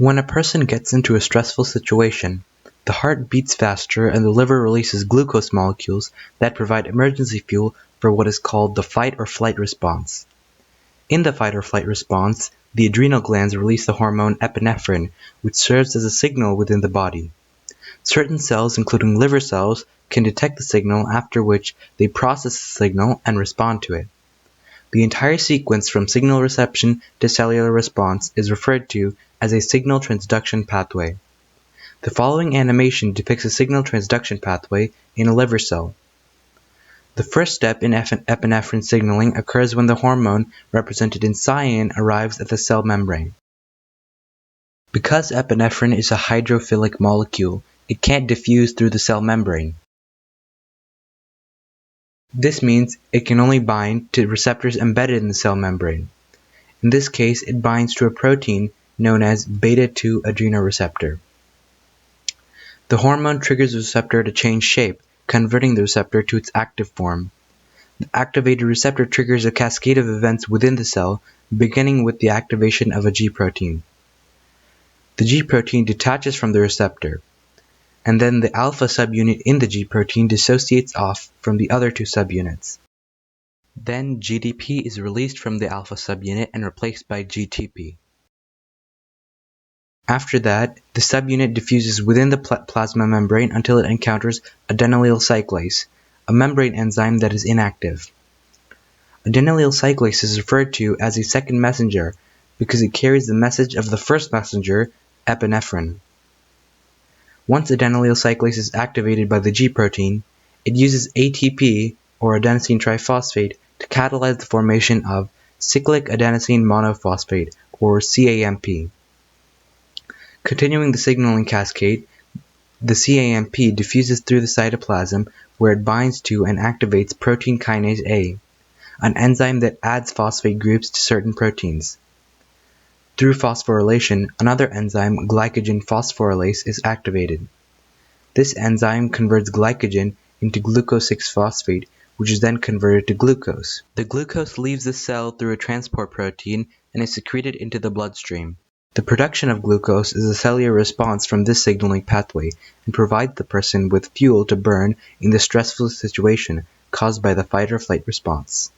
When a person gets into a stressful situation, the heart beats faster and the liver releases glucose molecules that provide emergency fuel for what is called the fight or flight response. In the fight or flight response, the adrenal glands release the hormone epinephrine, which serves as a signal within the body. Certain cells, including liver cells, can detect the signal, after which they process the signal and respond to it. The entire sequence from signal reception to cellular response is referred to as a signal transduction pathway. The following animation depicts a signal transduction pathway in a liver cell. The first step in epinephrine signaling occurs when the hormone, represented in cyan, arrives at the cell membrane. Because epinephrine is a hydrophilic molecule, it can't diffuse through the cell membrane. This means it can only bind to receptors embedded in the cell membrane. In this case, it binds to a protein known as beta-2 adrenoreceptor. The hormone triggers the receptor to change shape, converting the receptor to its active form. The activated receptor triggers a cascade of events within the cell, beginning with the activation of a G protein. The G protein detaches from the receptor, and then the alpha subunit in the G protein dissociates off from the other two subunits. Then GDP is released from the alpha subunit and replaced by GTP. After that, the subunit diffuses within the plasma membrane until it encounters adenylyl cyclase, a membrane enzyme that is inactive. Adenylyl cyclase is referred to as a second messenger because it carries the message of the first messenger, epinephrine. Once adenylyl cyclase is activated by the G protein, it uses ATP, or adenosine triphosphate, to catalyze the formation of cyclic adenosine monophosphate, or CAMP. Continuing the signaling cascade, the CAMP diffuses through the cytoplasm where it binds to and activates protein kinase A, an enzyme that adds phosphate groups to certain proteins. Through phosphorylation, another enzyme, glycogen phosphorylase, is activated. This enzyme converts glycogen into glucose 6-phosphate, which is then converted to glucose. The glucose leaves the cell through a transport protein and is secreted into the bloodstream. The production of glucose is a cellular response from this signaling pathway and provides the person with fuel to burn in the stressful situation caused by the fight or flight response.